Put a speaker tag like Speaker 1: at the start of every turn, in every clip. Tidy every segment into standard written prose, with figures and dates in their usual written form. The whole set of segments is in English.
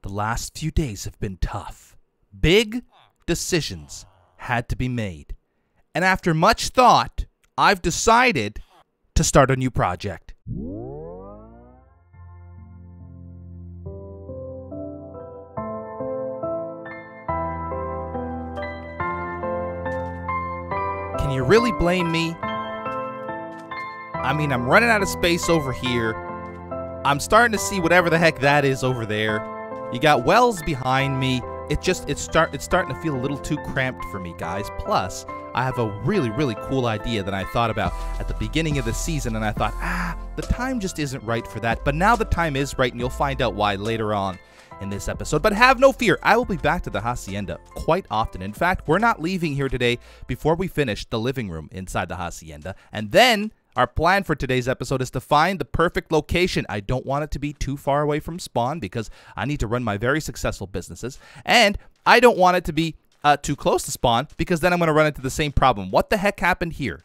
Speaker 1: The last few days have been tough. Big decisions had to be made. And after much thought, I've decided to start a new project. Can you really blame me? I mean, I'm running out of space over here. I'm starting to see whatever the heck that is over there. You got wells behind me. It's starting to feel a little too cramped for me, guys. Plus, I have a really cool idea that I thought about at the beginning of the season, and I thought, the time just isn't right for that. But now the time is right, and you'll find out why later on in this episode. But have no fear, I will be back to the hacienda quite often. In fact, we're not leaving here today before we finish the living room inside the hacienda. And then our plan for today's episode is to find the perfect location. I don't want it to be too far away from spawn because I need to run my very successful businesses. And I don't want it to be too close to spawn because then I'm going to run into the same problem. What the heck happened here?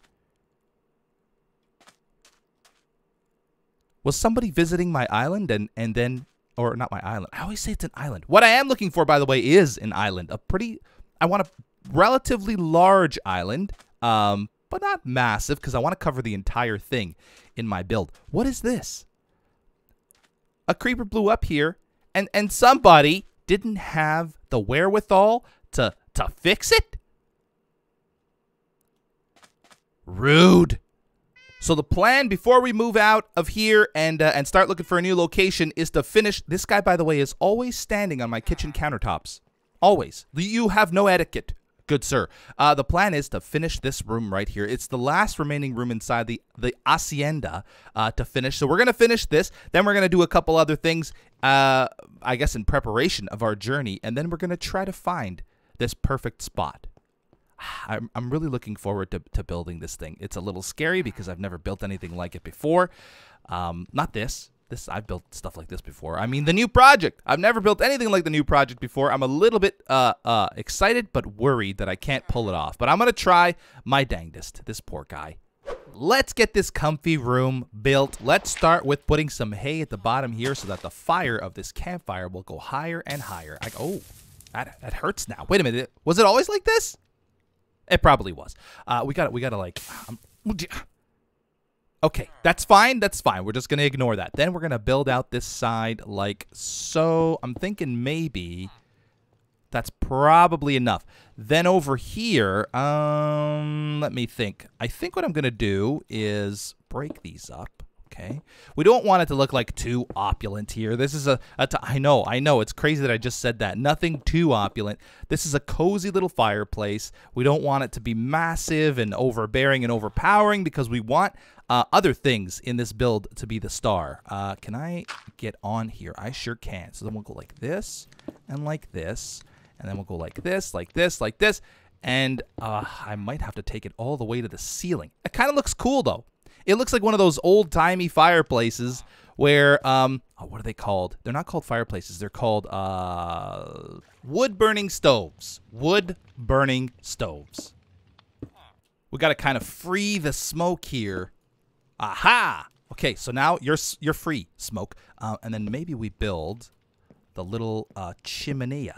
Speaker 1: Was somebody visiting my island and then... Or not my island. I always say it's an island. What I am looking for, by the way, is an island. I want a relatively large island, but not massive because I want to cover the entire thing in my build. What is this? A creeper blew up here, and somebody didn't have the wherewithal to fix it? Rude. So the plan before we move out of here and start looking for a new location is to finish. This guy, by the way, is always standing on my kitchen countertops. Always. You have no etiquette, good sir. The plan is to finish this room right here. It's the last remaining room inside the hacienda to finish. So we're going to finish this. Then we're going to do a couple other things, I guess, in preparation of our journey. And then we're going to try to find this perfect spot. I'm really looking forward to building this thing. It's a little scary because I've never built anything like it before. Not this. I've built stuff like this before. I mean, the new project. I've never built anything like the new project before. I'm a little bit excited but worried that I can't pull it off. But I'm going to try my dangdest. This poor guy. Let's get this comfy room built. Let's start with putting some hay at the bottom here so that the fire of this campfire will go higher and higher. Oh, that hurts now. Wait a minute. Was it always like this? It probably was. We gotta like... okay, that's fine. That's fine. We're just going to ignore that. Then we're going to build out this side like so. I'm thinking maybe that's probably enough. Then over here, let me think. I think what I'm going to do is break these up. Okay. We don't want it to look like too opulent here. This is I know. It's crazy that I just said that. Nothing too opulent. This is a cozy little fireplace. We don't want it to be massive and overbearing and overpowering because we want other things in this build to be the star. Can I get on here? I sure can. So then we'll go like this and like this. And then we'll go like this, like this, like this. And I might have to take it all the way to the ceiling. It kind of looks cool, though. It looks like one of those old-timey fireplaces where, what are they called? They're not called fireplaces. They're called wood-burning stoves. Wood-burning stoves. We got to kind of free the smoke here. Aha! Okay, so now you're free, smoke. And then maybe we build the little chimney.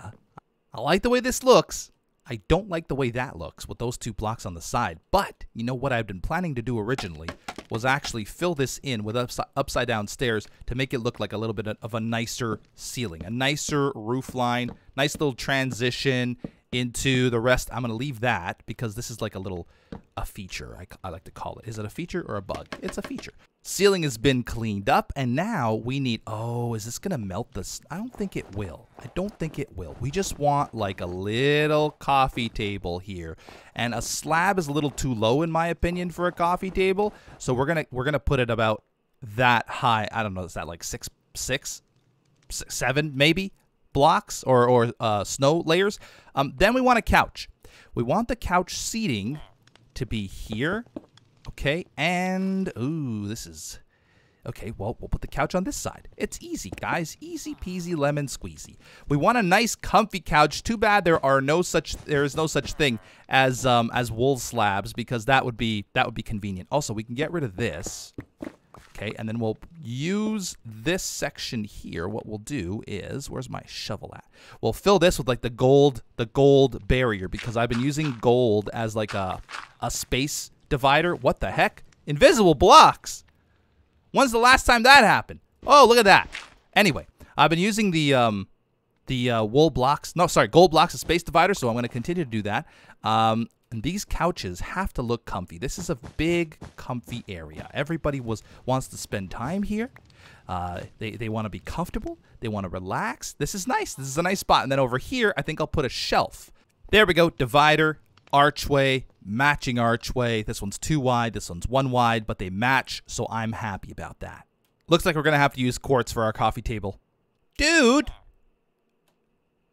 Speaker 1: I like the way this looks. I don't like the way that looks with those two blocks on the side. But, you know what I've been planning to do originally was actually fill this in with upside down stairs to make it look like a little bit of a nicer ceiling, a nicer roof line, nice little transition into the rest. I'm going to leave that because this is like a feature, I like to call it. Is it a feature or a bug? It's a feature. Ceiling has been cleaned up, and now we need... Oh, is this going to melt this? I don't think it will. I don't think it will. We just want like a little coffee table here, and a slab is a little too low in my opinion for a coffee table. So we're gonna put it about that high. I don't know. Is that like six, seven maybe blocks or snow layers? Then we want a couch. We want the couch seating to be here. Okay, and, ooh, this is, okay, well, we'll put the couch on this side. It's easy, guys. Easy peasy lemon squeezy. We want a nice comfy couch. Too bad there is no such thing as wool slabs because that would be convenient. Also, we can get rid of this Okay, and then we'll use this section here. What we'll do is, where's my shovel at? We'll fill this with like the gold barrier, because I've been using gold as like a space divider. What the heck? Invisible blocks. When's the last time that happened? Oh, look at that. Anyway, I've been using the gold blocks as space divider, so I'm going to continue to do that. And these couches have to look comfy. This is a big, comfy area. Everybody wants to spend time here. They want to be comfortable. They want to relax. This is nice. This is a nice spot. And then over here, I think I'll put a shelf. There we go. Divider, archway, matching archway. This one's 2 wide. This one's 1 wide, but they match, so I'm happy about that. Looks like we're going to have to use quartz for our coffee table. Dude!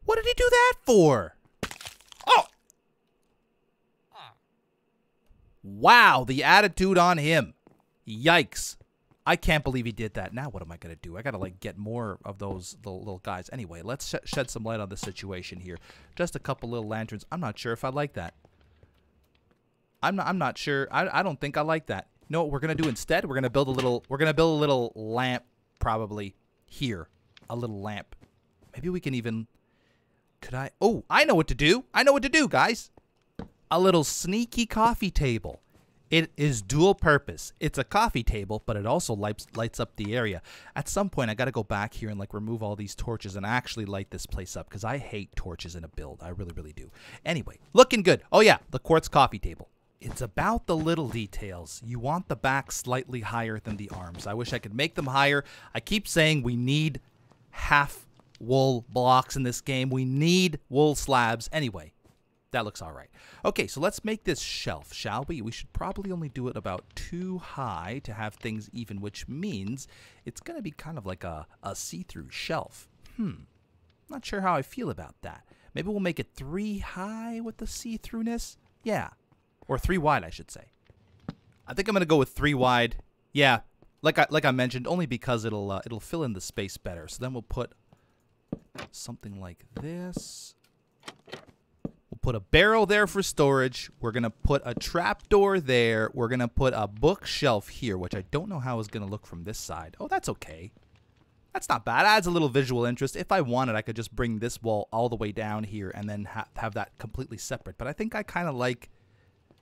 Speaker 1: What did he do that for? Oh! Wow, the attitude on him. Yikes. I can't believe he did that. Now what am I going to do? I got to like get more of those little guys. Anyway, let's shed some light on the situation here. Just a couple little lanterns. I'm not sure if I like that. I'm not sure. I don't think I like that. You know what we're going to do instead? We're going to build a little lamp probably here. A little lamp. Maybe we can even Oh, I know what to do. I know what to do, guys. A little sneaky coffee table. It is dual purpose. It's a coffee table, but it also lights up the area. At some point, I got to go back here and like remove all these torches and actually light this place up, because I hate torches in a build. I really, really do. Anyway, looking good. Oh yeah, the quartz coffee table. It's about the little details. You want the back slightly higher than the arms. I wish I could make them higher. I keep saying we need half wool blocks in this game. We need wool slabs. Anyway, that looks all right. Okay, so let's make this shelf, shall we? We should probably only do it about 2 high to have things even, which means it's going to be kind of like a see-through shelf. Not sure how I feel about that. Maybe we'll make it 3 high with the see-throughness? Yeah. Or 3 wide, I should say. I think I'm going to go with 3 wide. Yeah, like I mentioned, only because it'll fill in the space better. So then we'll put something like this. We'll put a barrel there for storage. We're going to put a trapdoor there. We're going to put a bookshelf here, which I don't know how it's going to look from this side. Oh, that's okay. That's not bad. Adds a little visual interest. If I wanted, I could just bring this wall all the way down here and then have that completely separate. But I think I kind of like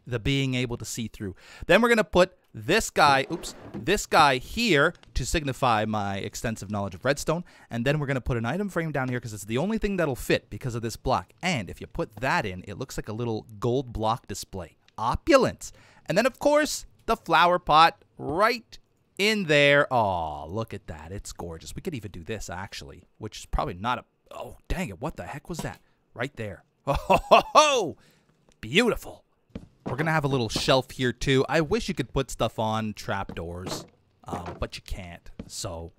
Speaker 1: the being able to see through. Then we're going to put this guy, this guy here to signify my extensive knowledge of redstone. And then we're going to put an item frame down here because it's the only thing that'll fit because of this block. And if you put that in, it looks like a little gold block display. Opulent. And then, of course, the flower pot right in there. Oh, look at that. It's gorgeous. We could even do this, actually, which is probably not a... Oh, dang it. What the heck was that? Right there. Oh, ho, ho, ho. Beautiful. We're going to have a little shelf here, too. I wish you could put stuff on trapdoors, but you can't. So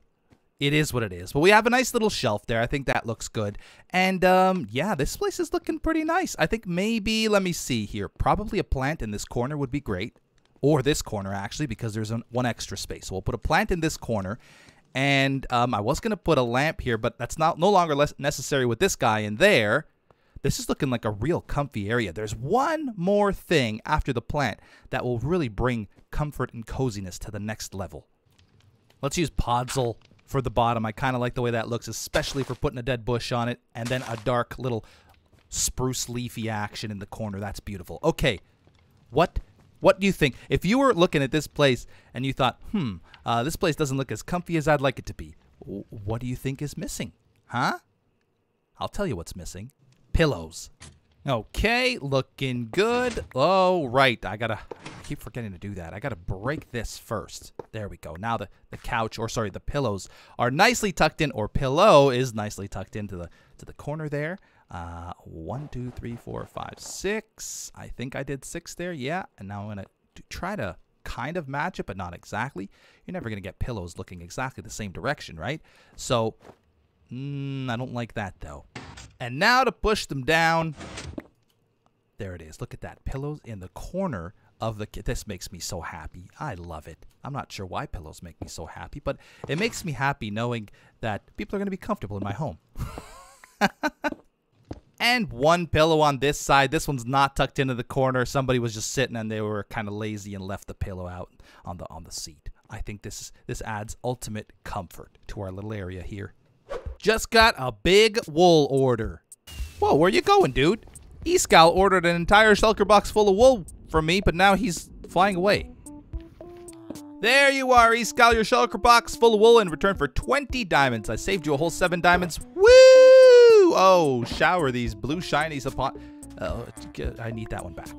Speaker 1: it is what it is. But we have a nice little shelf there. I think that looks good. And, yeah, this place is looking pretty nice. I think maybe, let me see here, probably a plant in this corner would be great. Or this corner, actually, because there's one extra space. So we'll put a plant in this corner. And I was going to put a lamp here, but that's no longer necessary with this guy in there. This is looking like a real comfy area. There's one more thing after the plant that will really bring comfort and coziness to the next level. Let's use podzol for the bottom. I kind of like the way that looks, especially for putting a dead bush on it. And then a dark little spruce leafy action in the corner. That's beautiful. Okay, what do you think? If you were looking at this place and you thought, this place doesn't look as comfy as I'd like it to be, what do you think is missing? Huh? I'll tell you what's missing. Pillows. Okay, looking good. Oh, right. I keep forgetting to do that. I gotta break this first. There we go. Now the couch, or sorry, the pillows are nicely tucked in, or pillow is nicely tucked into the corner there. 1, 2, 3, 4, 5, 6. I think I did 6 there. Yeah. And now I'm gonna try to kind of match it, but not exactly. You're never gonna get pillows looking exactly the same direction, right? So I don't like that though. And now to push them down. There it is. Look at that. Pillows in the corner of the... This makes me so happy. I love it. I'm not sure why pillows make me so happy, but it makes me happy knowing that people are going to be comfortable in my home. And one pillow on this side. This one's not tucked into the corner. Somebody was just sitting and they were kind of lazy and left the pillow out on the seat. I think this adds ultimate comfort to our little area here. Just got a big wool order. Whoa, where you going, dude? E-Scowl ordered an entire shulker box full of wool from me, but now he's flying away. There you are, E-Scowl, your shulker box full of wool in return for 20 diamonds. I saved you a whole 7 diamonds. Woo! Oh, shower these blue shinies upon... I need that one back.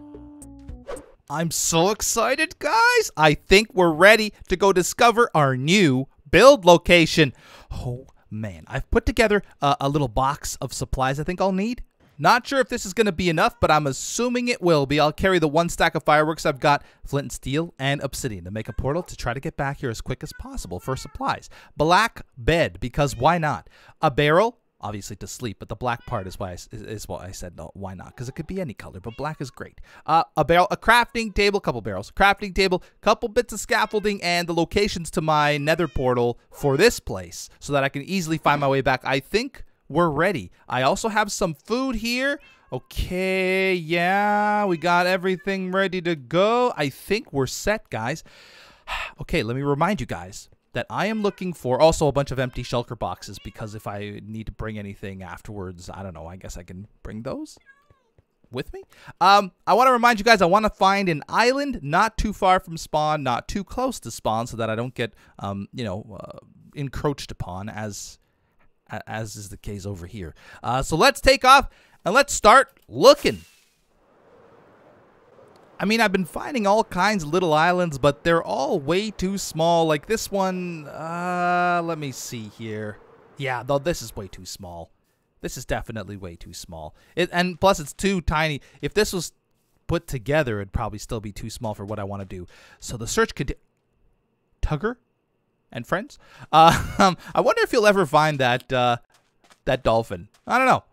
Speaker 1: I'm so excited, guys. I think we're ready to go discover our new build location. Oh, man. I've put together a little box of supplies I think I'll need. Not sure if this is going to be enough, but I'm assuming it will be. I'll carry the 1 stack of fireworks I've got, flint and steel, and obsidian to make a portal to try to get back here as quick as possible for supplies. Black bed, because why not? A barrel, obviously to sleep, but the black part is why I said no, why not? Because it could be any color, but black is great. A barrel, a crafting table, couple barrels, crafting table, couple bits of scaffolding, and the locations to my nether portal for this place so that I can easily find my way back. I think we're ready. I also have some food here. Okay, yeah, we got everything ready to go. I think we're set, guys. Okay, let me remind you guys that I am looking for also a bunch of empty shulker boxes, because if I need to bring anything afterwards, I don't know, I guess I can bring those with me. I want to remind you guys, I want to find an island not too far from spawn, not too close to spawn, so that I don't get, encroached upon as is the case over here. So let's take off and let's start looking. I mean, I've been finding all kinds of little islands, but they're all way too small. Like this one, let me see here. Yeah, though this is way too small. This is definitely way too small. And plus it's too tiny. If this was put together, it'd probably still be too small for what I want to do. So the search could... Tugger? And friends? I wonder if he'll ever find that that dolphin. I don't know.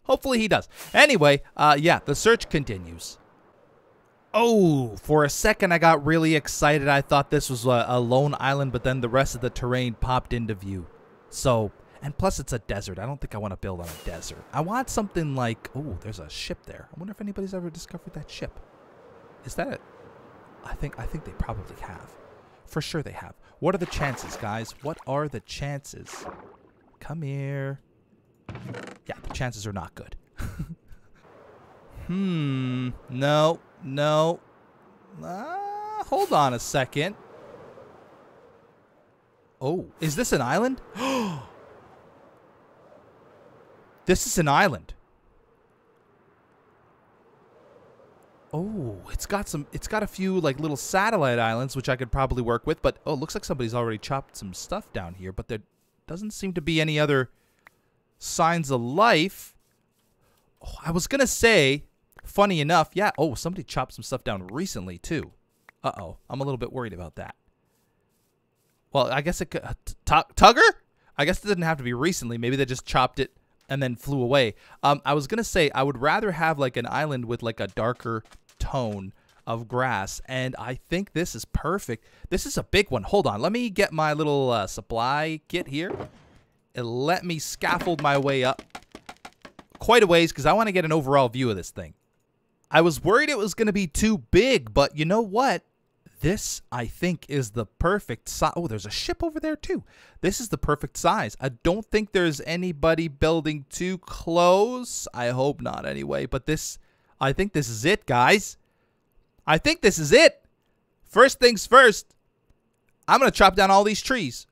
Speaker 1: Hopefully he does. Anyway, yeah, the search continues. Oh, for a second I got really excited. I thought this was a lone island, but then the rest of the terrain popped into view. So, and plus it's a desert. I don't think I want to build on a desert. I want something like, oh, there's a ship there. I wonder if anybody's ever discovered that ship. Is that it? I think they probably have. For sure they have. What are the chances, guys? What are the chances? Come here. Yeah, the chances are not good. No. Hold on a second. Oh, is this an island? This is an island. Oh, it's got a few like little satellite islands which I could probably work with, but oh, it looks like somebody's already chopped some stuff down here, but there doesn't seem to be any other signs of life. Oh, I was gonna say, funny enough, yeah, oh, somebody chopped some stuff down recently too. Uh-oh, I'm a little bit worried about that. Well, I guess it could... Tugger? I guess it didn't have to be recently. Maybe they just chopped it and then flew away. I was going to say, I would rather have like an island with like a darker tone of grass, and I think this is perfect. This is a big one. Hold on. Let me get my little supply kit here, and let me scaffold my way up quite a ways, because I want to get an overall view of this thing. I was worried it was going to be too big, but you know what? This, I think, is the perfect size. Oh, there's a ship over there, too. This is the perfect size. I don't think there's anybody building too close. I hope not, anyway. But this, I think this is it, guys. I think this is it. First things first, I'm going to chop down all these trees.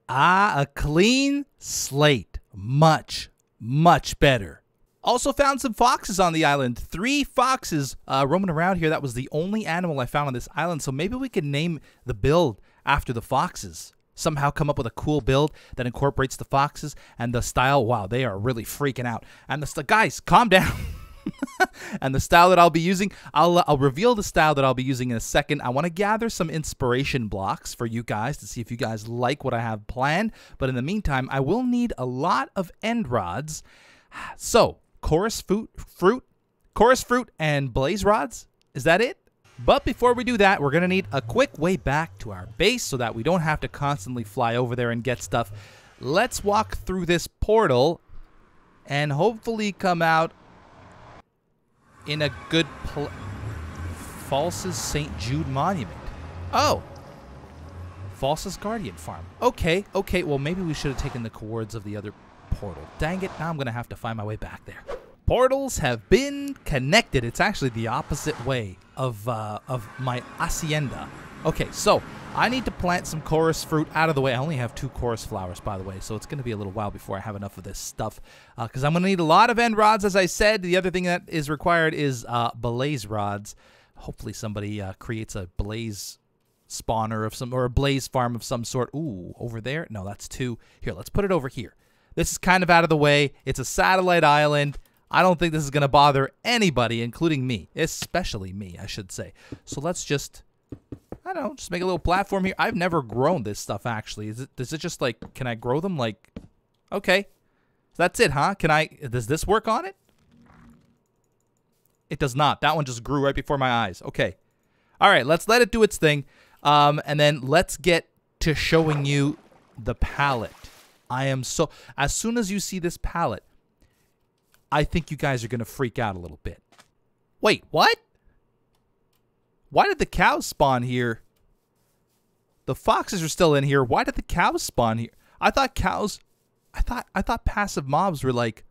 Speaker 1: Ah, a clean slate. Much better. Also found some foxes on the island. 3 foxes roaming around here. That was the only animal I found on this island. So maybe we could name the build after the foxes. Somehow come up with a cool build that incorporates the foxes and the style. Wow, they are really freaking out. And the guys, calm down. And the style that I'll be using, I'll reveal the style that I'll be using in a second. I want to gather some inspiration blocks for you guys to see if you guys like what I have planned. But in the meantime, I will need a lot of end rods. So, chorus fruit, and blaze rods. Is that it? But before we do that, we're going to need a quick way back to our base so that we don't have to constantly fly over there and get stuff. Let's walk through this portal and hopefully come out in a good False's St. Jude Monument. Oh. False's Guardian Farm. Okay, okay. Well, maybe we should have taken the coords of the other portal. Dang it. Now I'm going to have to find my way back there. Portals have been connected. It's actually the opposite way of my hacienda. Okay, so I need to plant some chorus fruit out of the way. I only have 2 chorus flowers, by the way, so it's going to be a little while before I have enough of this stuff because I'm going to need a lot of end rods, as I said. The other thing that is required is blaze rods. Hopefully somebody creates a blaze spawner of some, or a blaze farm of some sort. Ooh, over there? No, that's 2. Here, let's put it over here. This is kind of out of the way. It's a satellite island. I don't think this is going to bother anybody, including me. Especially me, I should say. So let's just, I don't know, just make a little platform here. I've never grown this stuff, actually. Is it just like, can I grow them? Like, okay. That's it, huh? Does this work on it? It does not. That one just grew right before my eyes. Okay. All right, let's let it do its thing. And then let's get to showing you the palette. As soon as you see this palette, I think you guys are going to freak out a little bit. Wait, what? Why did the cows spawn here? The foxes are still in here. Why did the cows spawn here? I thought cows, I thought passive mobs were like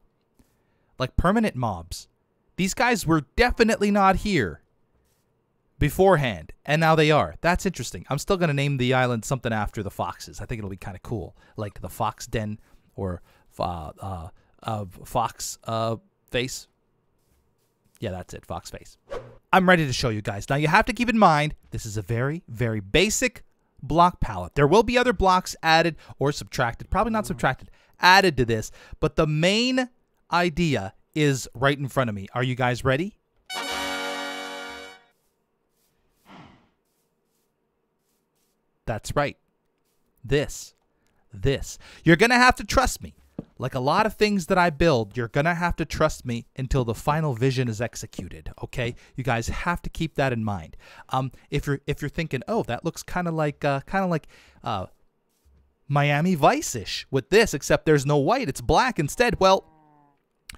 Speaker 1: permanent mobs. These guys were definitely not here beforehand, and now they are. That's interesting. I'm still going to name the island something after the foxes. I think it'll be kind of cool, like the Fox Den or Fox Face. Yeah, that's it, Fox Face. I'm ready to show you guys. Now, you have to keep in mind, this is a very, very basic block palette. There will be other blocks added or subtracted, probably not subtracted, added to this, but the main idea is right in front of me. Are you guys ready? That's right. This. You're going to have to trust me. Like a lot of things that I build, you're going to have to trust me until the final vision is executed, okay? You guys have to keep that in mind. If you're thinking, "Oh, that looks kind of like Miami Vice-ish with this, except there's no white, it's black instead." Well,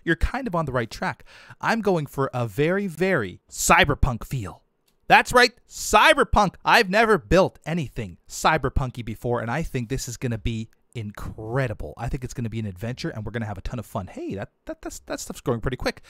Speaker 1: you're kind of on the right track. I'm going for a very, very cyberpunk feel. That's right, cyberpunk. I've never built anything cyberpunky before, and I think this is going to be incredible. I think it's going to be an adventure, and we're going to have a ton of fun. Hey, that stuff's growing pretty quick.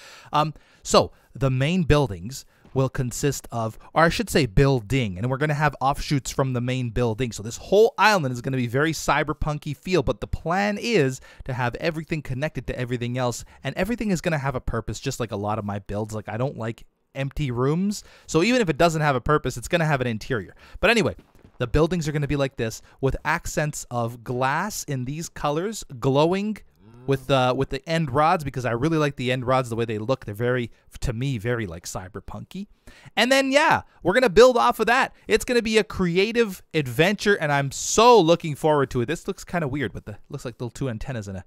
Speaker 1: So the main buildings will consist of, or I should say building, and we're going to have offshoots from the main building. So this whole island is going to be very cyberpunky feel, but the plan is to have everything connected to everything else, and everything is going to have a purpose, just like a lot of my builds. Like, I don't like empty rooms, so even if it doesn't have a purpose, it's going to have an interior. But anyway, the buildings are going to be like this, with accents of glass in these colors, glowing with the end rods, because I really like the end rods, the way they look. They're very, to me, very like cyberpunky. And then, yeah, we're going to build off of that. It's going to be a creative adventure, and I'm so looking forward to it. This looks kind of weird, but looks like little 2 antennas and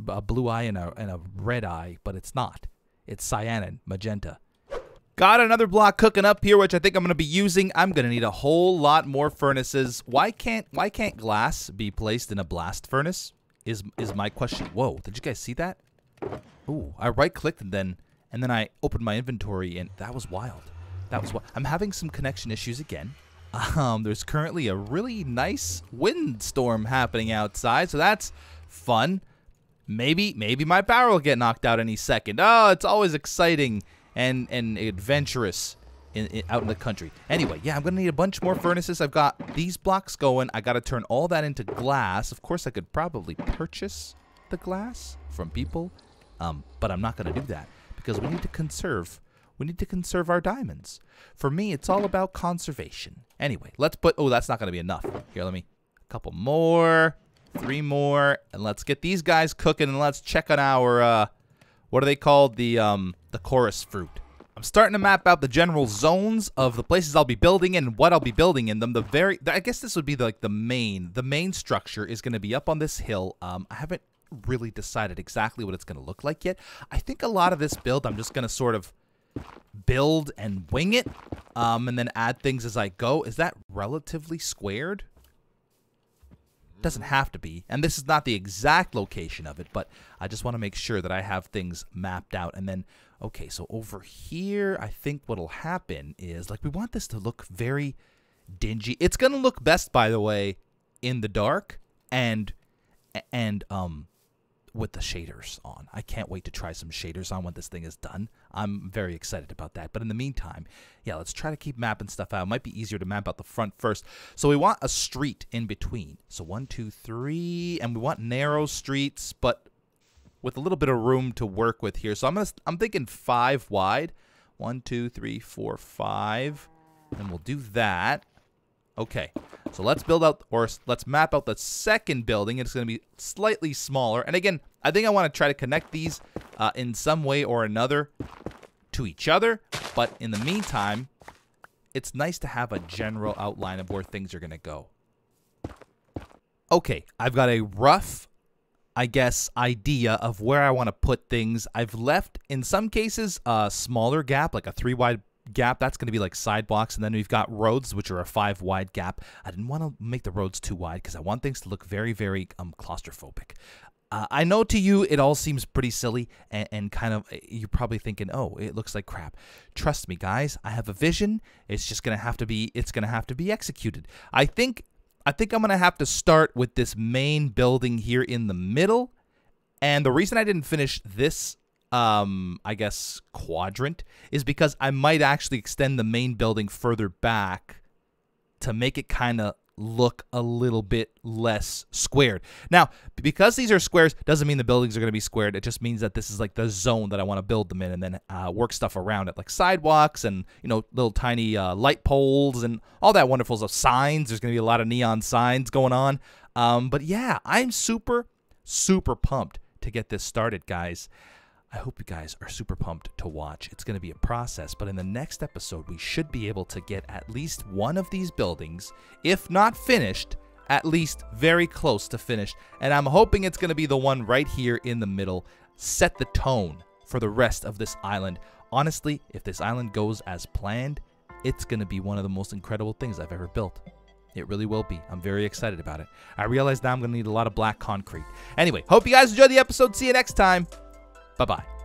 Speaker 1: a blue eye and a red eye, but it's not. It's cyan, magenta. Got another block cooking up here, which I think I'm going to be using. I'm going to need a whole lot more furnaces. Why can't glass be placed in a blast furnace? Is my question. Whoa, did you guys see that? Ooh, I right-clicked and then I opened my inventory, and that was wild. That was wild. I'm having some connection issues again. There's currently a really nice windstorm happening outside, so that's fun. Maybe my power will get knocked out any second. Oh, it's always exciting and adventurous out in the country. Anyway, yeah, I'm going to need a bunch more furnaces. I've got these blocks going. I got to turn all that into glass. Of course, I could probably purchase the glass from people, but I'm not going to do that because we need to conserve. We need to conserve our diamonds. For me, it's all about conservation. Anyway, let's put... Oh, that's not going to be enough. Here, let me... A couple more. 3 more. And let's get these guys cooking, and let's check on our... what are they called? The chorus fruit. I'm starting to map out the general zones of the places I'll be building and what I'll be building in them. I guess this would be like the main structure is going to be up on this hill. I haven't really decided exactly what it's going to look like yet. I think a lot of this build I'm just going to sort of build and wing it, and then add things as I go. Is that relatively squared? Doesn't have to be, and this is not the exact location of it, but I just want to make sure that I have things mapped out, and then Okay, so over here, I think what'll happen is, like, we want this to look very dingy. It's gonna look best, by the way, in the dark and with the shaders on. I can't wait to try some shaders on when this thing is done. I'm very excited about that. But in the meantime, yeah, let's try to keep mapping stuff out. It might be easier to map out the front first. So we want a street in between. So 1, 2, 3, and we want narrow streets, but with a little bit of room to work with here. So I'm thinking 5 wide. 1, 2, 3, 4, 5, and we'll do that. Okay, so let's build out, or let's map out the second building. It's going to be slightly smaller. And again, I think I want to try to connect these in some way or another to each other. But in the meantime, it's nice to have a general outline of where things are going to go. Okay, I've got a rough, I guess, idea of where I want to put things. I've left, in some cases, a smaller gap, like a 3 wide gap. That's going to be like sidewalks, and then we've got roads, which are a 5 wide gap. I didn't want to make the roads too wide because I want things to look very, very claustrophobic. I know to you it all seems pretty silly and kind of, you're probably thinking, oh, it looks like crap. Trust me, guys, I have a vision. It's just going to have to be, it's going to have to be executed. I think I'm going to have to start with this main building here in the middle. And the reason I didn't finish this I guess quadrant is because I might actually extend the main building further back to make it kind of look a little bit less squared. Now, because these are squares doesn't mean the buildings are going to be squared. It just means that this is like the zone that I want to build them in, and then work stuff around it, like sidewalks and, you know, little tiny light poles and all that wonderful stuff. Signs. There's going to be a lot of neon signs going on. But yeah, I'm super, super pumped to get this started, guys. I hope you guys are super pumped to watch. It's going to be a process, but in the next episode, we should be able to get at least one of these buildings, if not finished, at least very close to finished. And I'm hoping it's going to be the one right here in the middle, set the tone for the rest of this island. Honestly, if this island goes as planned, it's going to be one of the most incredible things I've ever built. It really will be. I'm very excited about it. I realize now I'm going to need a lot of black concrete. Anyway, hope you guys enjoyed the episode. See you next time. Bye-bye.